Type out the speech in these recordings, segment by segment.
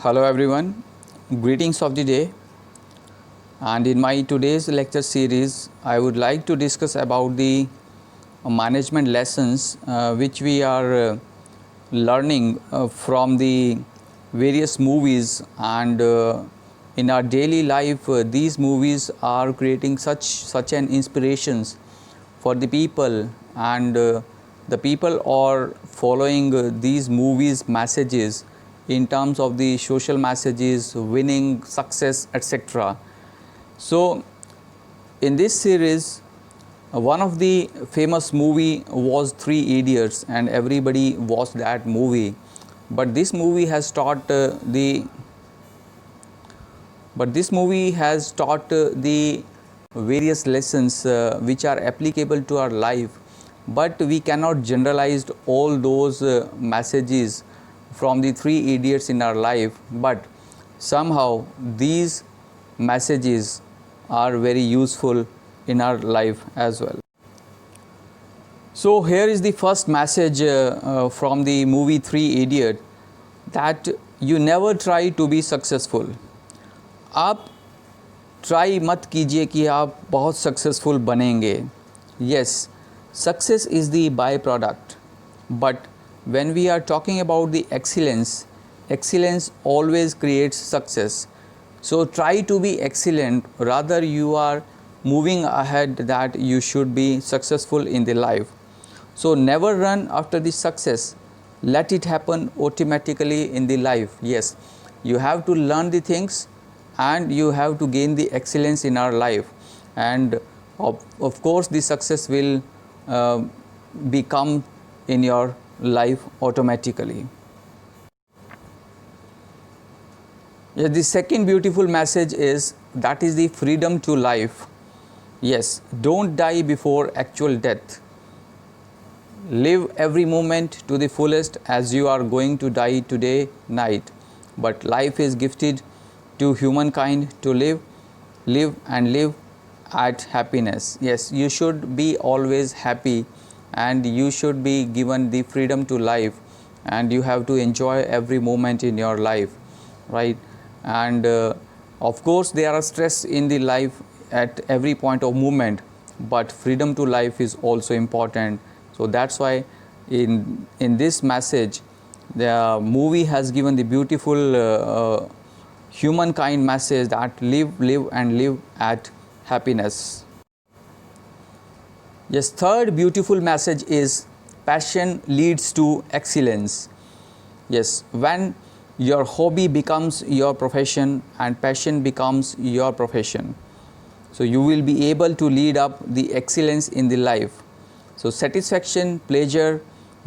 Hello everyone, greetings of the day, and in my today's lecture series I would like to discuss about the management lessons which we are learning from the various movies, and in our daily life these movies are creating such an inspirations for the people, and the people are following these movies messages in terms of the social messages, winning, success, etc. So in this series, one of the famous movie was Three Idiots, and everybody watched that movie. But this movie has taught the various lessons which are applicable to our life. But we cannot generalize all those messages from the Three Idiots in our life. But somehow these messages are very useful in our life as well. So here is the first message from the movie Three Idiot, that you never try to be successful. आप try मत कीजिए कि आप बहुत successful बनेंगे. Yes, success is the byproduct, but when we are talking about the excellence always creates success. So try to be excellent, rather you are moving ahead, that you should be successful in the life. So never run after the success, let it happen automatically in the life. Yes, you have to learn the things and you have to gain the excellence in our life, and of course the success will become in your life automatically. Yes, the second beautiful message is that is the freedom to life. Yes, don't die before actual death. Live every moment to the fullest, as you are going to die today night. But life is gifted to humankind to live and live at happiness. Yes, you should be always happy, and you should be given the freedom to life, and you have to enjoy every moment in your life, right? And of course there are stress in the life at every point of movement, but freedom to life is also important. So that's why in this message the movie has given the beautiful humankind message, that live and live at happiness. Yes, third beautiful message is passion leads to excellence. Yes, when your hobby becomes your profession and passion becomes your profession, so you will be able to lead up the excellence in the life. So satisfaction, pleasure,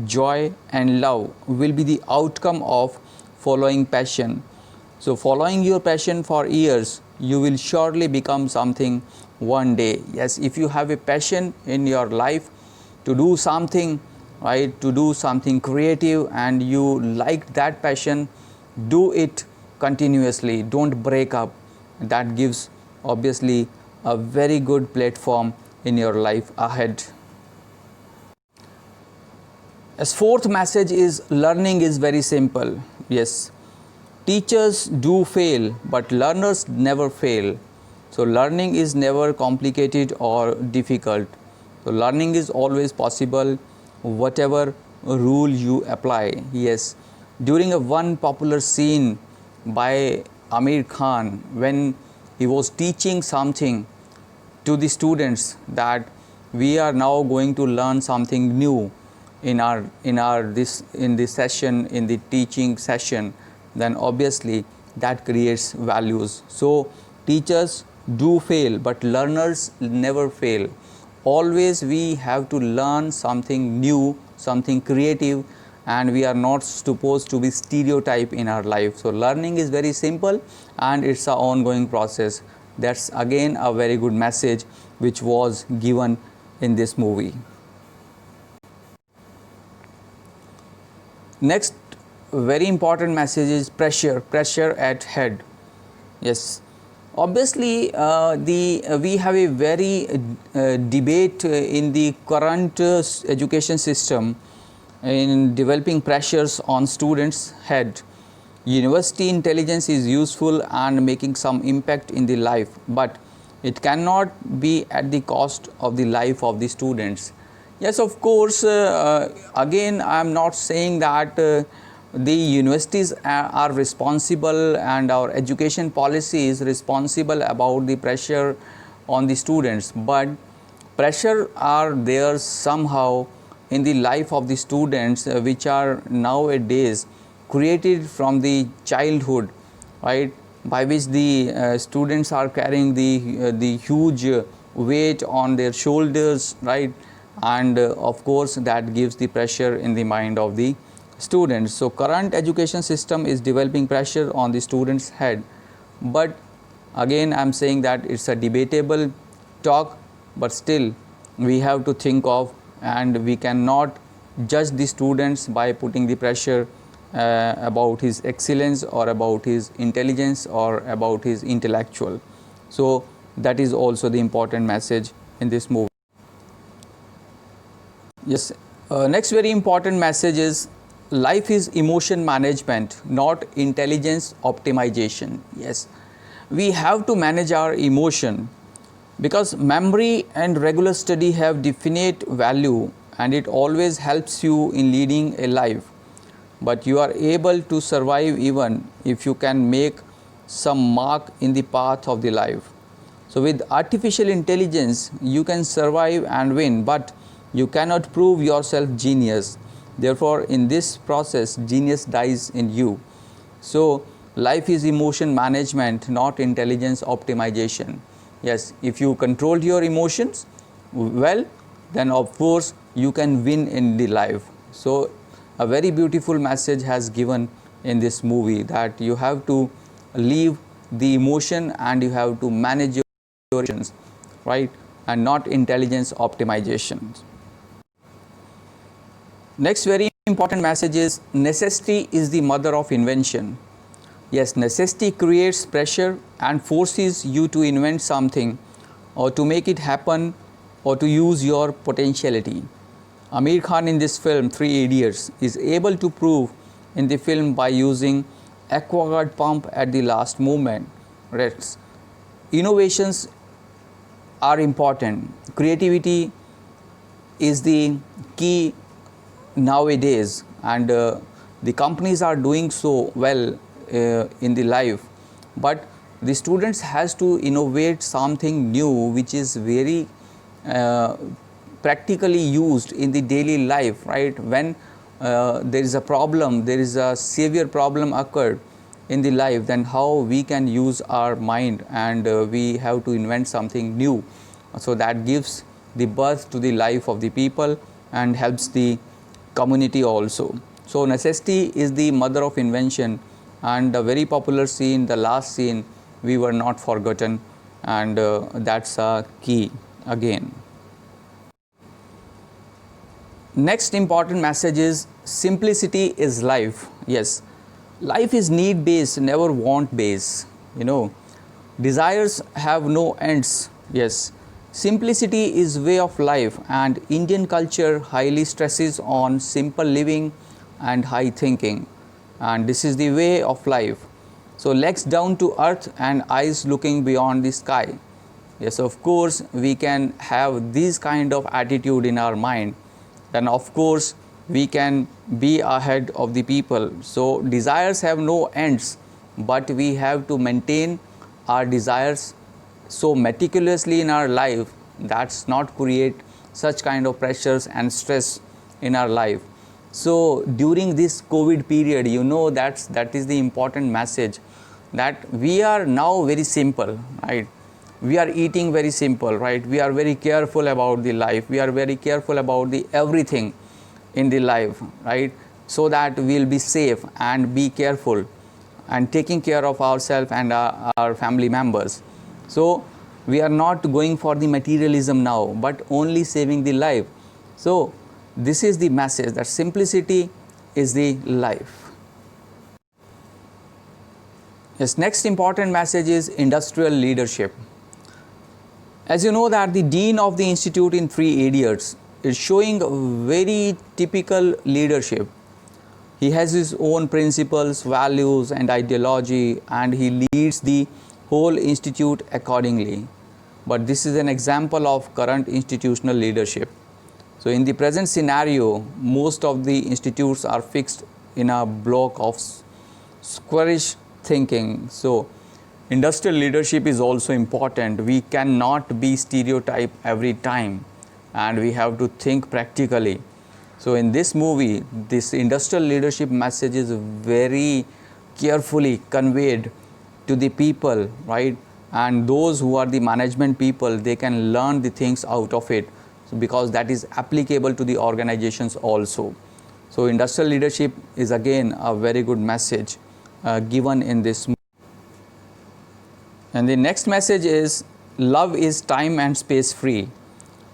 joy and love will be the outcome of following passion. So following your passion for years, you will surely become something one day. Yes, if you have a passion in your life to do something, right, to do something creative, and you like that passion, do it continuously, don't break up. That gives obviously a very good platform in your life ahead. As fourth message is learning is very simple. Yes, teachers do fail, but learners never fail. So learning is never complicated or difficult. So learning is always possible, whatever rule you apply. Yes, during a one popular scene by Amir Khan, when he was teaching something to the students, that we are now going to learn something new in this session, in the teaching session, then obviously that creates values. So teachers do fail, but learners never fail. Always we have to learn something new, something creative, and we are not supposed to be stereotype in our life. So learning is very simple and it's an ongoing process. That's again a very good message which was given in this movie. Next very important message is pressure at head. Yes, obviously we have a very debate in the current education system in developing pressures on students' head. University intelligence is useful and making some impact in the life, but it cannot be at the cost of the life of the students. Yes, of course, again, I am not saying that the universities are responsible and our education policy is responsible about the pressure on the students, but pressure are there somehow in the life of the students, which are nowadays created from the childhood, right, by which the students are carrying the huge weight on their shoulders, right, and of course that gives the pressure in the mind of the students. So current education system is developing pressure on the students head, but again I am saying that it's a debatable talk, but still we have to think of, and we cannot judge the students by putting the pressure about his excellence or about his intelligence or about his intellectual. So that is also the important message in this movie. Yes, next very important message is life is emotion management, not intelligence optimization. Yes, we have to manage our emotion, because memory and regular study have definite value and it always helps you in leading a life, but you are able to survive even if you can make some mark in the path of the life. So with artificial intelligence you can survive and win, but you cannot prove yourself genius. Therefore in this process genius dies in you. So life is emotion management, not intelligence optimization. Yes, if you control your emotions well, then of course you can win in the life. So a very beautiful message has given in this movie, that you have to leave the emotion and you have to manage your emotions, right, and not intelligence optimization. Next very important message is necessity is the mother of invention. Yes, necessity creates pressure and forces you to invent something or to make it happen or to use your potentiality. Amir Khan in this film Three Idiots is able to prove in the film by using aquaguard pump at the last moment. Right? Innovations are important. Creativity is the key nowadays, and the companies are doing so well in the life, but the students has to innovate something new which is very uh, practically used in the daily life, right? When there is a problem, there is a severe problem occurred in the life, then how we can use our mind, and we have to invent something new, so that gives the birth to the life of the people and helps the community also. So necessity is the mother of invention, and the very popular scene, the last scene, we were not forgotten, and that's a key again. Next important message is simplicity is life. Yes, life is need based, never want based. Desires have no ends. Yes, simplicity is way of life, and Indian culture highly stresses on simple living and high thinking, and this is the way of life. So legs down to earth and eyes looking beyond the sky. Yes, of course we can have this kind of attitude in our mind, then of course we can be ahead of the people. So desires have no ends, but we have to maintain our desires so meticulously in our life that's not create such kind of pressures and stress in our life. So during this COVID period, that is the important message, that we are now very simple, right? We are eating very simple, right? We are very careful about the life, we are very careful about the everything in the life, right? So that we'll be safe and be careful and taking care of ourselves and our family members. So we are not going for the materialism now, but only saving the life. So this is the message, that simplicity is the life. Yes, next important message is industrial leadership. As you know that the dean of the institute in Three Idiots is showing a very typical leadership. He has his own principles, values, and ideology, and he leads the whole institute accordingly. But this is an example of current institutional leadership. So in the present scenario, most of the institutes are fixed in a block of squarish thinking. So industrial leadership is also important. We cannot be stereotyped every time, and we have to think practically. So in this movie, this industrial leadership message is very carefully conveyed to the people, right? And those who are the management people, they can learn the things out of it, so because that is applicable to the organizations also. So industrial leadership is again a very good message given in this movie. And the next message is, love is time and space free.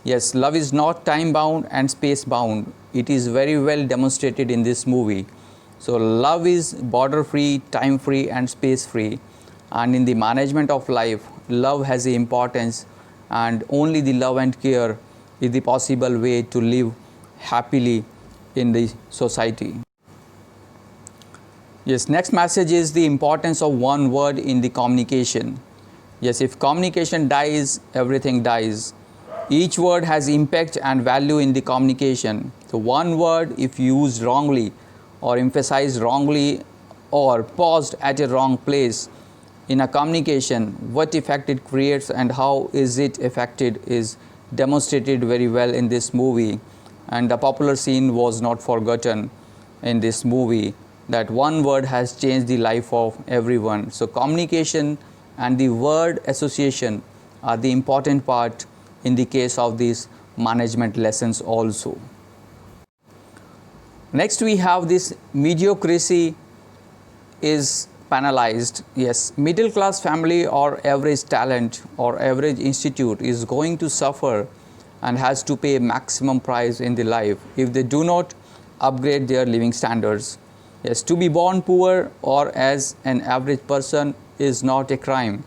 Yes, love is not time bound and space bound. It is very well demonstrated in this movie. So love is border free, time free, and space free. And in the management of life, love has the importance, and only the love and care is the possible way to live happily in the society. Yes, next message is the importance of one word in the communication. Yes, if communication dies, everything dies. Each word has impact and value in the communication. So one word, if used wrongly or emphasized wrongly or paused at a wrong place in a communication, what effect it creates and how is it affected is demonstrated very well in this movie. And the popular scene was not forgotten in this movie, that one word has changed the life of everyone. So communication and the word association are the important part in the case of these management lessons also. Next we have this mediocrity is penalized. Yes, middle class family or average talent or average institute is going to suffer and has to pay maximum price in the life if they do not upgrade their living standards. Yes, to be born poor or as an average person is not a crime,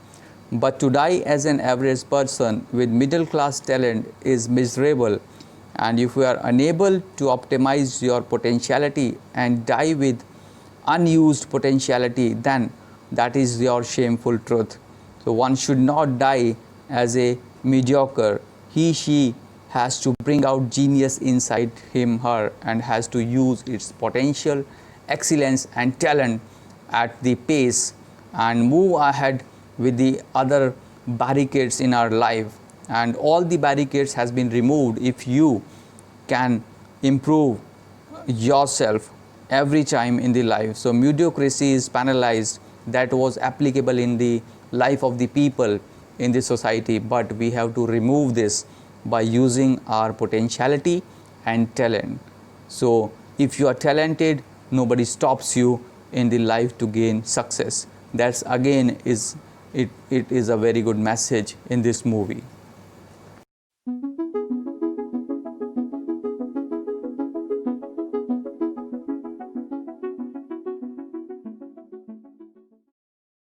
but to die as an average person with middle class talent is miserable. And if you are unable to optimize your potentiality and die with unused potentiality, then that is your shameful truth. So one should not die as a mediocre. She has to bring out genius inside him, her, and has to use its potential, excellence, and talent at the pace and move ahead with the other barricades in our life. And all the barricades has been removed if you can improve yourself every time in the life. So mediocrity is penalized. That was applicable in the life of the people in the society, but we have to remove this by using our potentiality and talent. So if you are talented, nobody stops you in the life to gain success. That's again is it is a very good message in this movie.